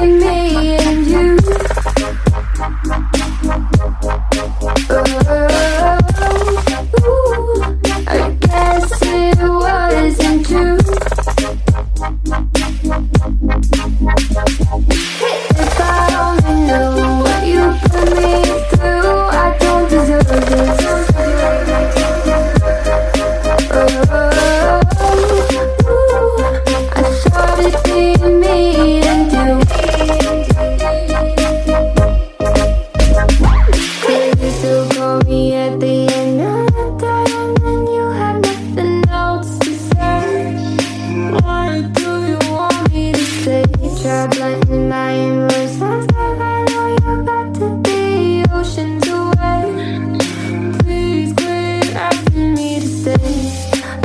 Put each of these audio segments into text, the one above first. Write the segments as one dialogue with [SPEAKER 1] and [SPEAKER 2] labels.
[SPEAKER 1] me and you. I guess it wasn't true. If I only knew what you put me through, I don't deserve this. I thought it'd be me and you. Did you still call me at the end of the day, and then you had nothing else to say? Why do you want me to stay? Try blending my emotions. I know you got to be oceans away. Please quit asking me to stay.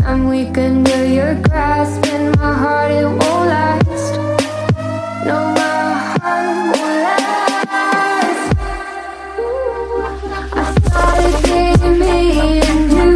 [SPEAKER 1] I'm weak under your grasp, and my heart, it won't last. No, my heart won't last. I thought it'd be me and you.